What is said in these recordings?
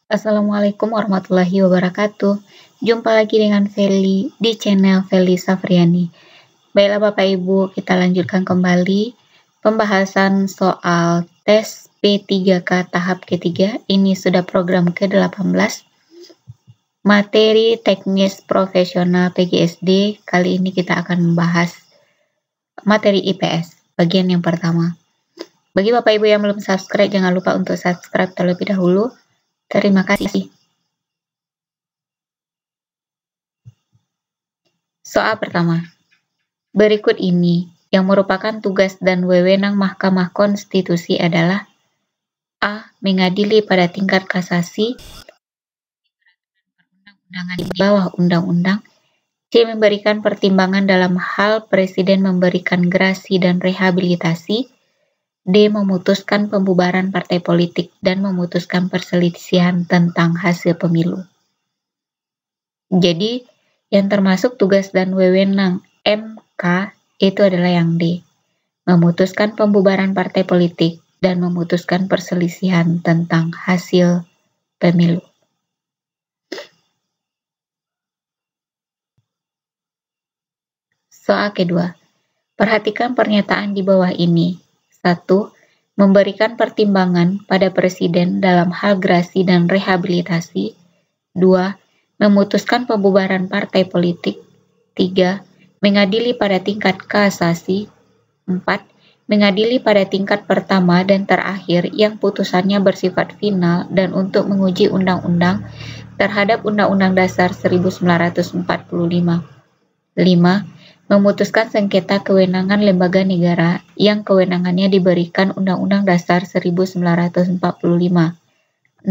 Assalamualaikum warahmatullahi wabarakatuh. Jumpa lagi dengan Feli di channel Feli Safriani. Baiklah Bapak Ibu, kita lanjutkan kembali pembahasan soal tes P3K tahap ketiga. Ini sudah program ke-18. Materi teknis profesional PGSD. Kali ini kita akan membahas materi IPS, bagian yang pertama. Bagi Bapak Ibu yang belum subscribe, jangan lupa untuk subscribe terlebih dahulu. Terima kasih. Soal pertama. Berikut ini yang merupakan tugas dan wewenang Mahkamah Konstitusi adalah A. Mengadili pada tingkat kasasi perundang-undangan di bawah undang-undang. C. Memberikan pertimbangan dalam hal Presiden memberikan grasi dan rehabilitasi. D. Memutuskan pembubaran partai politik dan memutuskan perselisihan tentang hasil pemilu. Jadi, yang termasuk tugas dan wewenang MK itu adalah yang D. Memutuskan pembubaran partai politik dan memutuskan perselisihan tentang hasil pemilu. Soal kedua. Perhatikan pernyataan di bawah ini. 1. Memberikan pertimbangan pada Presiden dalam hal grasi dan rehabilitasi. 2. Memutuskan pembubaran partai politik. 3. Mengadili pada tingkat kasasi. 4. Mengadili pada tingkat pertama dan terakhir yang putusannya bersifat final dan untuk menguji undang-undang terhadap Undang-Undang Dasar 1945. 5. Memutuskan sengketa kewenangan lembaga negara yang kewenangannya diberikan Undang-Undang Dasar 1945. 6.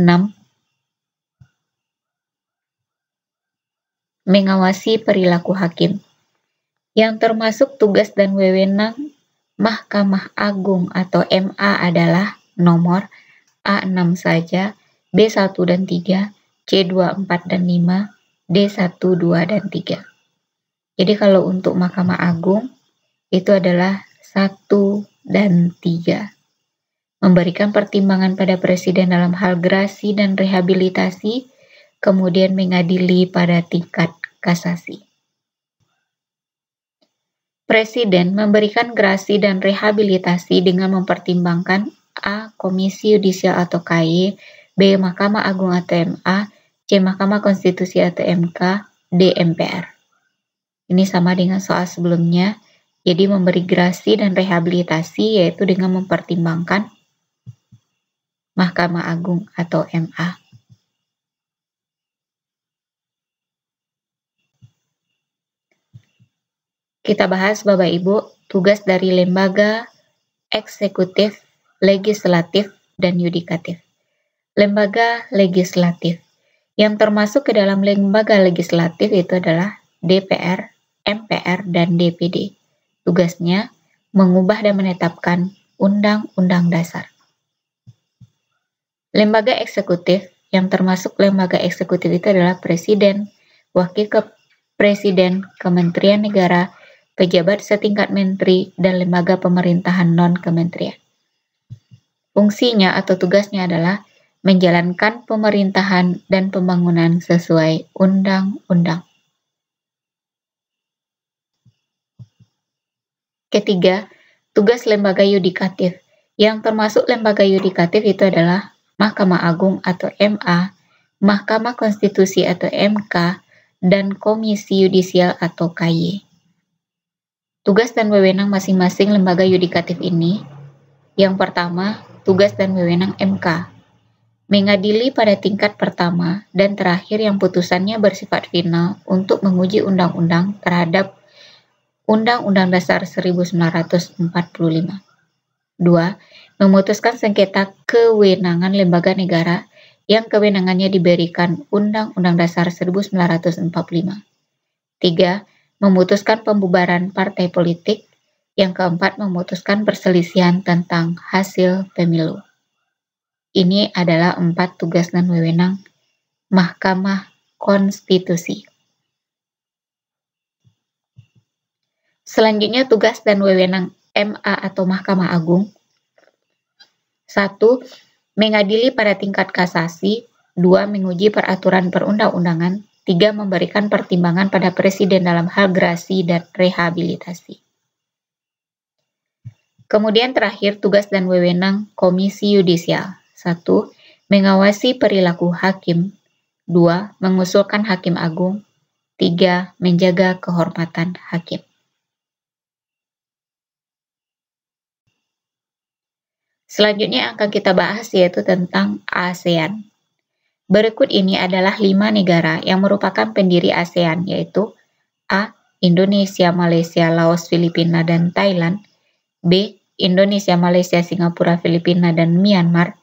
Mengawasi perilaku hakim. Yang termasuk tugas dan wewenang Mahkamah Agung atau MA adalah nomor A6 saja, B1 dan 3, C2, 4 dan 5, D1, 2 dan 3. Jadi kalau untuk Mahkamah Agung itu adalah 1 dan 3. Memberikan pertimbangan pada Presiden dalam hal grasi dan rehabilitasi, kemudian mengadili pada tingkat kasasi. Presiden memberikan grasi dan rehabilitasi dengan mempertimbangkan A. Komisi Yudisial atau KY, B. Mahkamah Agung atau MA, C. Mahkamah Konstitusi atau MK, D. MPR. Ini sama dengan soal sebelumnya, jadi memberi grasi dan rehabilitasi yaitu dengan mempertimbangkan Mahkamah Agung atau MA. Kita bahas Bapak Ibu, tugas dari lembaga eksekutif, legislatif, dan yudikatif. Lembaga legislatif. Yang termasuk ke dalam lembaga legislatif itu adalah DPR, MPR, dan DPD. Tugasnya mengubah dan menetapkan undang-undang dasar. Lembaga eksekutif, yang termasuk lembaga eksekutif itu adalah Presiden, Wakil Presiden, Kementerian Negara, pejabat setingkat menteri, dan lembaga pemerintahan non-kementerian. Fungsinya atau tugasnya adalah menjalankan pemerintahan dan pembangunan sesuai undang-undang. Ketiga, tugas lembaga yudikatif. Yang termasuk lembaga yudikatif itu adalah Mahkamah Agung atau MA, Mahkamah Konstitusi atau MK, dan Komisi Yudisial atau KY. Tugas dan wewenang masing-masing lembaga yudikatif ini. Yang pertama, tugas dan wewenang MK. Mengadili pada tingkat pertama dan terakhir yang putusannya bersifat final untuk menguji undang-undang terhadap Undang-Undang Dasar 1945. 2. Memutuskan sengketa kewenangan lembaga negara yang kewenangannya diberikan Undang-Undang Dasar 1945. 3. Memutuskan pembubaran partai politik. Yang keempat, memutuskan perselisihan tentang hasil pemilu. Ini adalah 4 tugas dan wewenang Mahkamah Konstitusi. Selanjutnya tugas dan wewenang MA atau Mahkamah Agung. 1. Mengadili pada tingkat kasasi 2. Menguji peraturan perundang-undangan. 3. Memberikan pertimbangan pada presiden dalam hal gerasi dan rehabilitasi. Kemudian terakhir, tugas dan wewenang Komisi Yudisial. 1. Mengawasi perilaku hakim. 2. Mengusulkan hakim agung. 3. Menjaga kehormatan hakim. Selanjutnya yang akan kita bahas yaitu tentang ASEAN. Berikut ini adalah 5 negara yang merupakan pendiri ASEAN, yaitu A. Indonesia, Malaysia, Laos, Filipina, dan Thailand. B. Indonesia, Malaysia, Singapura, Filipina, dan Myanmar.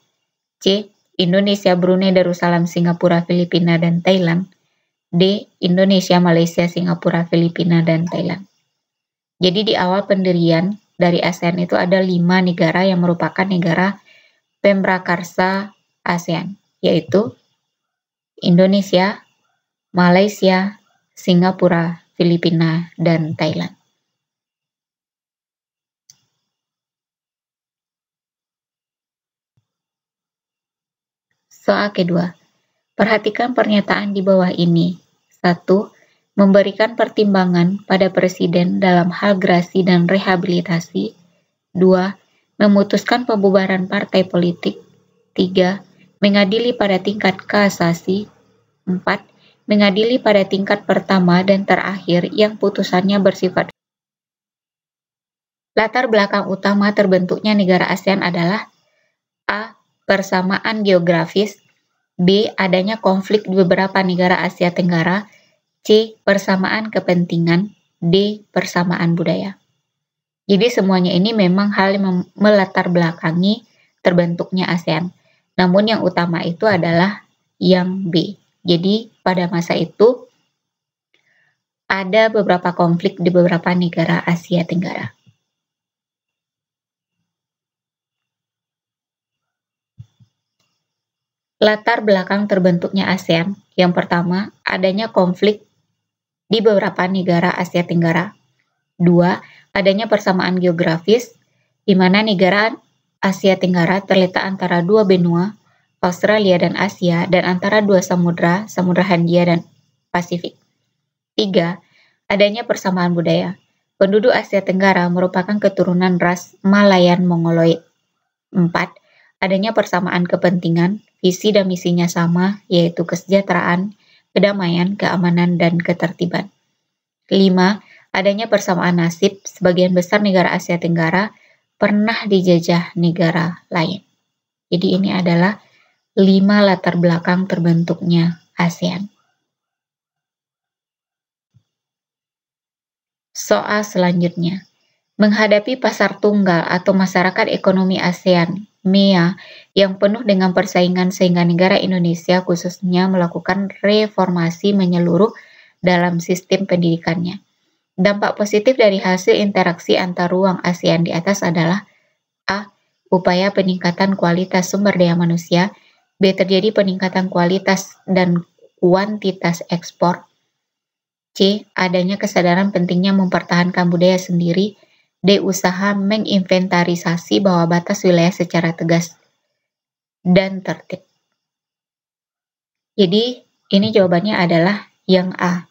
C. Indonesia, Brunei, Darussalam, Singapura, Filipina, dan Thailand. D. Indonesia, Malaysia, Singapura, Filipina, dan Thailand. Jadi di awal pendirian dari ASEAN itu ada 5 negara yang merupakan negara pemrakarsa ASEAN, yaitu Indonesia, Malaysia, Singapura, Filipina, dan Thailand. Soal kedua, perhatikan pernyataan di bawah ini. 1. Memberikan pertimbangan pada presiden dalam hal gerasi dan rehabilitasi. 2. Memutuskan pembubaran partai politik. 3. Mengadili pada tingkat kasasi. 4. Mengadili pada tingkat pertama dan terakhir yang putusannya bersifat. Latar belakang utama terbentuknya negara ASEAN adalah A. Persamaan geografis. B. Adanya konflik di beberapa negara Asia Tenggara. C. Persamaan kepentingan. D. Persamaan budaya. Jadi semuanya ini memang hal yang melatar belakangi terbentuknya ASEAN. Namun yang utama itu adalah yang B. Jadi pada masa itu ada beberapa konflik di beberapa negara Asia Tenggara. Latar belakang terbentuknya ASEAN. Yang pertama, adanya konflik di beberapa negara Asia Tenggara. 2. Adanya persamaan geografis, di mana negara Asia Tenggara terletak antara 2 benua, Australia dan Asia, dan antara 2 samudra, Samudra Hindia dan Pasifik. 3. Adanya persamaan budaya. Penduduk Asia Tenggara merupakan keturunan ras Malayan Mongoloid. 4. Adanya persamaan kepentingan, visi dan misinya sama, yaitu kesejahteraan, kedamaian, keamanan, dan ketertiban. 5. Adanya persamaan nasib, sebagian besar negara Asia Tenggara pernah dijajah negara lain. Jadi ini adalah 5 latar belakang terbentuknya ASEAN. Soal selanjutnya, menghadapi pasar tunggal atau masyarakat ekonomi ASEAN, MEA, yang penuh dengan persaingan sehingga negara Indonesia khususnya melakukan reformasi menyeluruh dalam sistem pendidikannya. Dampak positif dari hasil interaksi antar ruang ASEAN di atas adalah A. Upaya peningkatan kualitas sumber daya manusia. B. Terjadi peningkatan kualitas dan kuantitas ekspor. C. Adanya kesadaran pentingnya mempertahankan budaya sendiri. D. Usaha menginventarisasi bawah batas wilayah secara tegas dan tertib. Jadi ini jawabannya adalah yang A.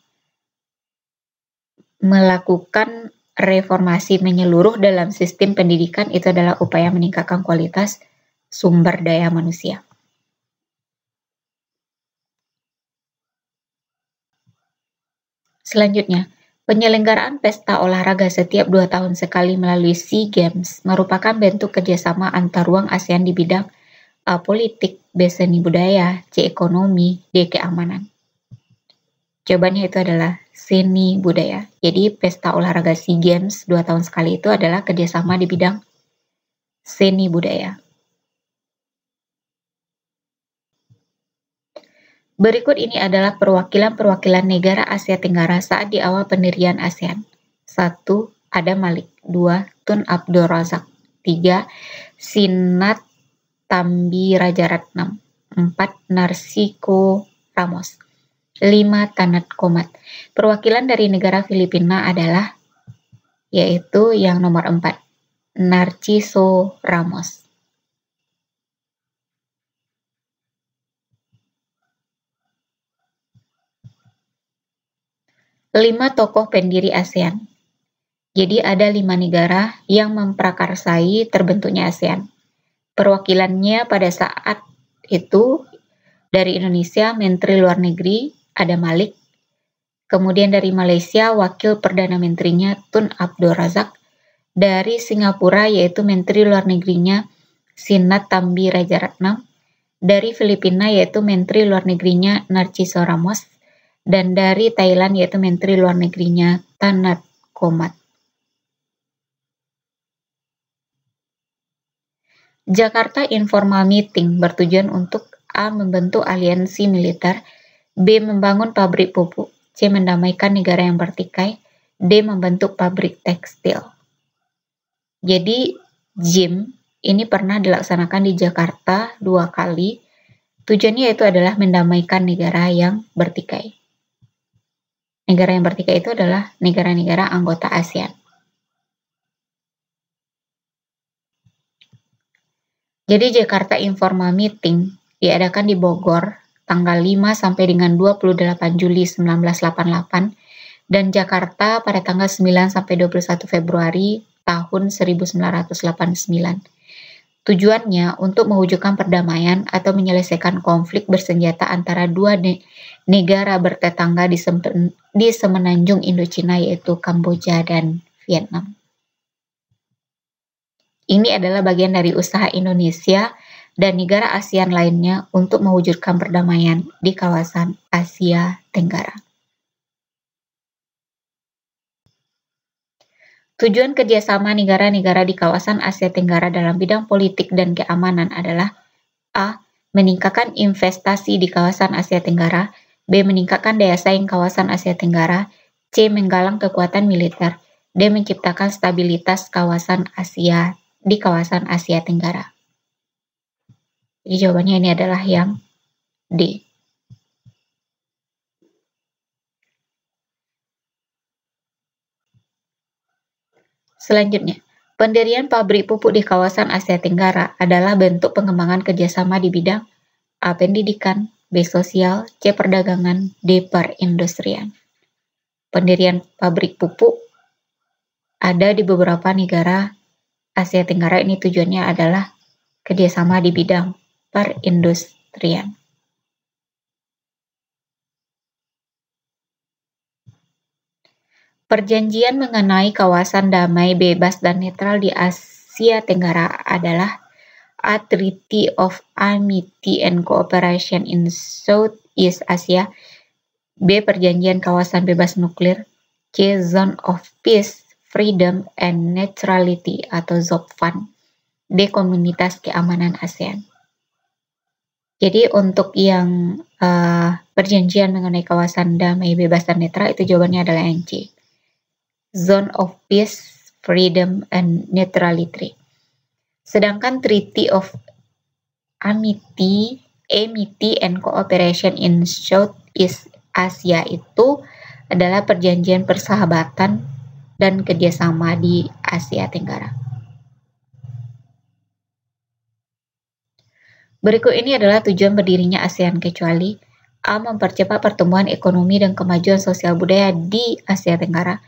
Melakukan reformasi menyeluruh dalam sistem pendidikan itu adalah upaya meningkatkan kualitas sumber daya manusia. Selanjutnya, penyelenggaraan pesta olahraga setiap 2 tahun sekali melalui SEA Games merupakan bentuk kerjasama antar ruang ASEAN di bidang A. Politik, B. Seni budaya, C. Ekonomi, D. Keamanan. Jawabannya itu adalah seni budaya. Jadi pesta olahraga SEA Games 2 tahun sekali itu adalah kerjasama di bidang seni budaya. Berikut ini adalah perwakilan-perwakilan negara Asia Tenggara saat di awal pendirian ASEAN. 1. Adam Malik. 2. Tun Abdul Razak. 3. Sinat Tambi Rajaratnam. 4. Narsiko Ramos. 5. Tanat Komat. Perwakilan dari negara Filipina adalah yaitu yang nomor 4, Narciso Ramos. 5 tokoh pendiri ASEAN. Jadi ada 5 negara yang memprakarsai terbentuknya ASEAN. Perwakilannya pada saat itu dari Indonesia, Menteri Luar Negeri ada Malik. Kemudian dari Malaysia, Wakil Perdana Menterinya Tun Abdul Razak. Dari Singapura yaitu Menteri Luar Negerinya Sinnathamby Rajaratnam. Dari Filipina yaitu Menteri Luar Negerinya Narciso Ramos. Dan dari Thailand yaitu Menteri Luar Negerinya Tanat Komat. Jakarta Informal Meeting bertujuan untuk A. Membentuk aliansi militer, B. Membangun pabrik pupuk, C. Mendamaikan negara yang bertikai, D. Membentuk pabrik tekstil. Jadi JIM ini pernah dilaksanakan di Jakarta 2 kali. Tujuannya itu adalah mendamaikan negara yang bertikai. Negara yang bertikai itu adalah negara-negara anggota ASEAN. Jadi Jakarta Informal Meeting diadakan di Bogor tanggal 5 sampai dengan 28 Juli 1988 dan Jakarta pada tanggal 9 sampai 21 Februari tahun 1989. Tujuannya untuk mewujudkan perdamaian atau menyelesaikan konflik bersenjata antara dua negara bertetangga di semenanjung Indochina yaitu Kamboja dan Vietnam. Ini adalah bagian dari usaha Indonesia dan negara ASEAN lainnya untuk mewujudkan perdamaian di kawasan Asia Tenggara. Tujuan kerjasama negara-negara di kawasan Asia Tenggara dalam bidang politik dan keamanan adalah A. Meningkatkan investasi di kawasan Asia Tenggara, B. Meningkatkan daya saing kawasan Asia Tenggara, C. Menggalang kekuatan militer, D. Menciptakan stabilitas kawasan Asia di kawasan Asia Tenggara. Jadi jawabannya ini adalah yang D. Selanjutnya, pendirian pabrik pupuk di kawasan Asia Tenggara adalah bentuk pengembangan kerjasama di bidang A. Pendidikan, B. Sosial, C. Perdagangan, D. Perindustrian. Pendirian pabrik pupuk ada di beberapa negara Asia Tenggara. Ini tujuannya adalah kerjasama di bidang perindustrian. Perjanjian mengenai kawasan damai, bebas, dan netral di Asia Tenggara adalah A. Treaty of Amity and Cooperation in Southeast Asia, B. Perjanjian kawasan bebas nuklir, C. Zone of Peace, Freedom, and Neutrality atau ZOPFAN, D. Komunitas Keamanan ASEAN. Jadi untuk yang perjanjian mengenai kawasan damai, bebas, dan netral itu jawabannya adalah yang C. Zone of Peace, Freedom, and Neutrality. Sedangkan Treaty of Amity and Cooperation in Southeast Asia itu adalah perjanjian persahabatan dan kerjasama di Asia Tenggara. Berikut ini adalah tujuan berdirinya ASEAN kecuali A. Mempercepat pertumbuhan ekonomi dan kemajuan sosial budaya di Asia Tenggara,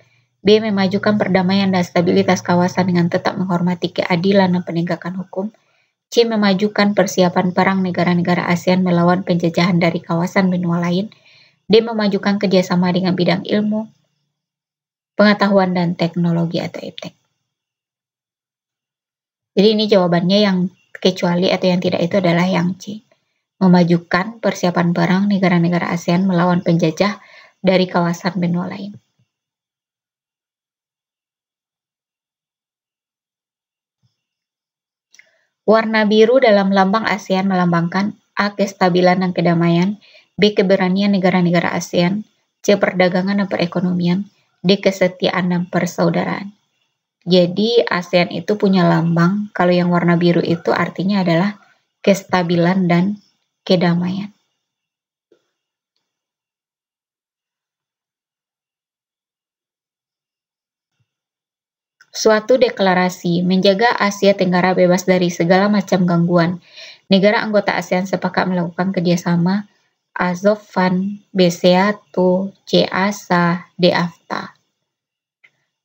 B. Memajukan perdamaian dan stabilitas kawasan dengan tetap menghormati keadilan dan penegakan hukum, C. Memajukan persiapan perang negara-negara ASEAN melawan penjajahan dari kawasan benua lain, D. Memajukan kerjasama dengan bidang ilmu, pengetahuan, dan teknologi atau iptek. Jadi ini jawabannya yang kecuali atau yang tidak itu adalah yang C. Memajukan persiapan perang negara-negara ASEAN melawan penjajah dari kawasan benua lain. Warna biru dalam lambang ASEAN melambangkan A. Kestabilan dan kedamaian, B. Keberanian negara-negara ASEAN, C. Perdagangan dan perekonomian, D. Kesetiaan dan persaudaraan. Jadi ASEAN itu punya lambang, kalau yang warna biru itu artinya adalah kestabilan dan kedamaian. Suatu deklarasi menjaga Asia Tenggara bebas dari segala macam gangguan. Negara anggota ASEAN sepakat melakukan kerjasama Azofan, B. Seato, C. Asa, D. Afta.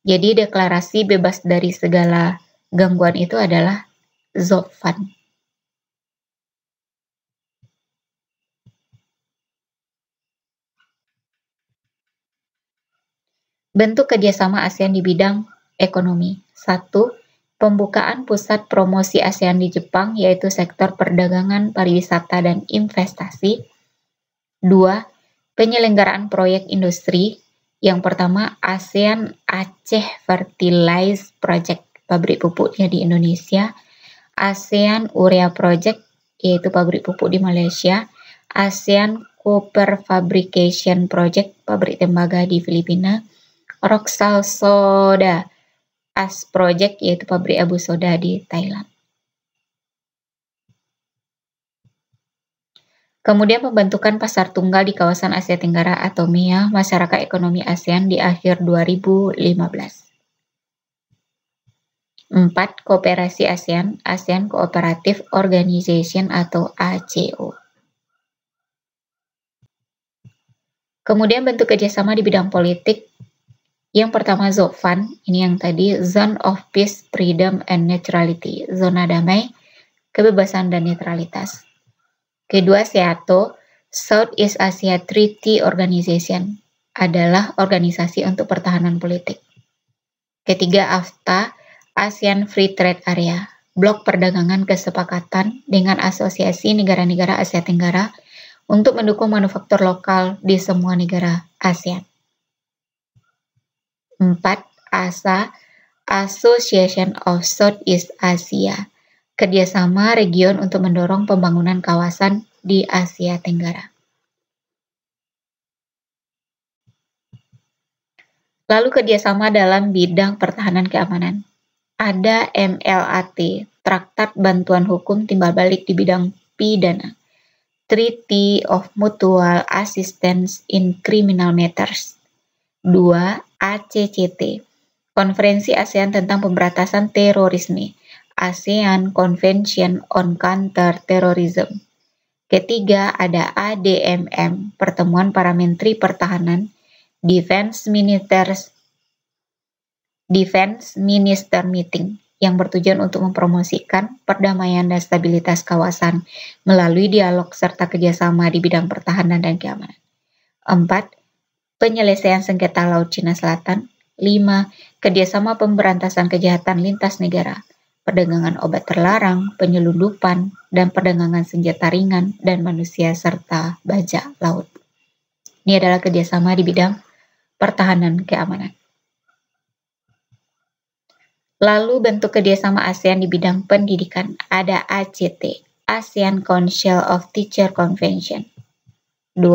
Jadi deklarasi bebas dari segala gangguan itu adalah Zofan. Bentuk kerjasama ASEAN di bidang ekonomi. 1. Pembukaan pusat promosi ASEAN di Jepang, yaitu sektor perdagangan, pariwisata, dan investasi. 2. Penyelenggaraan proyek industri. Yang pertama, ASEAN Aceh Fertilize Project, pabrik pupuknya di Indonesia. ASEAN Urea Project, yaitu pabrik pupuk di Malaysia. ASEAN Copper Fabrication Project, pabrik tembaga di Filipina. Roksal Soda As Project, yaitu pabrik abu soda di Thailand. Kemudian pembentukan pasar tunggal di kawasan Asia Tenggara atau MEA, Masyarakat Ekonomi ASEAN di akhir 2015. 4. Kooperasi ASEAN, ASEAN Cooperative Organization atau ACO. Kemudian bentuk kerjasama di bidang politik. Yang pertama ZOFAN, ini yang tadi, Zone of Peace, Freedom, and Neutrality, zona damai, kebebasan dan netralitas. Kedua, SEATO, Southeast Asia Treaty Organization, adalah organisasi untuk pertahanan politik. Ketiga, AFTA, ASEAN Free Trade Area, blok perdagangan kesepakatan dengan asosiasi negara-negara Asia Tenggara untuk mendukung manufaktur lokal di semua negara ASEAN. 4. ASA, Association of Southeast Asia, kerjasama region untuk mendorong pembangunan kawasan di Asia Tenggara. Lalu kerjasama dalam bidang pertahanan keamanan. Ada MLAT, Traktat Bantuan Hukum Timbal Balik di bidang pidana. Treaty of Mutual Assistance in Criminal Matters. 2. ACCT, Konferensi ASEAN tentang Pemberantasan Terorisme, ASEAN Convention on Counter-Terrorism. Ketiga, ada ADMM, Pertemuan Para Menteri Pertahanan, Defense Minister Meeting, yang bertujuan untuk mempromosikan perdamaian dan stabilitas kawasan melalui dialog serta kerjasama di bidang pertahanan dan keamanan. 4. Penyelesaian sengketa Laut Cina Selatan. 5. Kerjasama pemberantasan kejahatan lintas negara, perdagangan obat terlarang, penyelundupan, dan perdagangan senjata ringan dan manusia serta bajak laut. Ini adalah kerjasama di bidang pertahanan keamanan. Lalu bentuk kerjasama ASEAN di bidang pendidikan. Ada ACT, ASEAN Council of Teacher Convention. 2.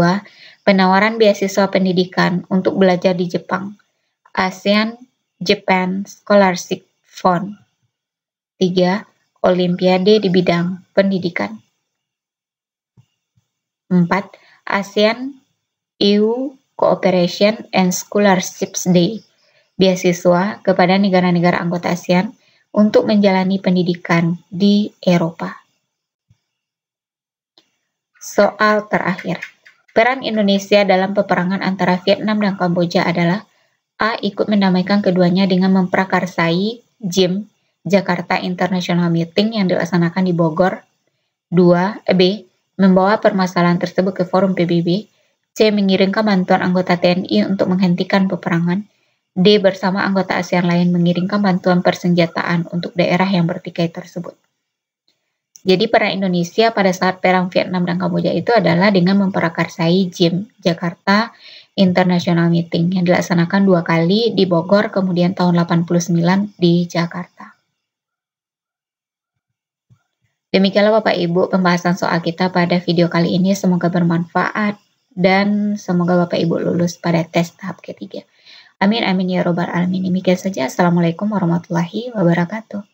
Penawaran beasiswa pendidikan untuk belajar di Jepang, ASEAN Japan Scholarship Fund. 3. Olimpiade di bidang pendidikan. 4. ASEAN EU Cooperation and Scholarships Day, beasiswa kepada negara-negara anggota ASEAN untuk menjalani pendidikan di Eropa. Soal terakhir. Peran Indonesia dalam peperangan antara Vietnam dan Kamboja adalah: A. Ikut mendamaikan keduanya dengan memprakarsai JIM, Jakarta International Meeting, yang dilaksanakan di Bogor. 2. B. Membawa permasalahan tersebut ke forum PBB. C. Mengirimkan bantuan anggota TNI untuk menghentikan peperangan. D. Bersama anggota ASEAN lain mengirimkan bantuan persenjataan untuk daerah yang bertikai tersebut. Jadi peran Indonesia pada saat perang Vietnam dan Kamboja itu adalah dengan memprakarsai JIM, Jakarta International Meeting, yang dilaksanakan 2 kali di Bogor, kemudian tahun 89 di Jakarta. Demikianlah Bapak Ibu pembahasan soal kita pada video kali ini, semoga bermanfaat dan semoga Bapak Ibu lulus pada tes tahap ketiga. Amin amin ya robbal alamin. Demikian saja. Assalamualaikum warahmatullahi wabarakatuh.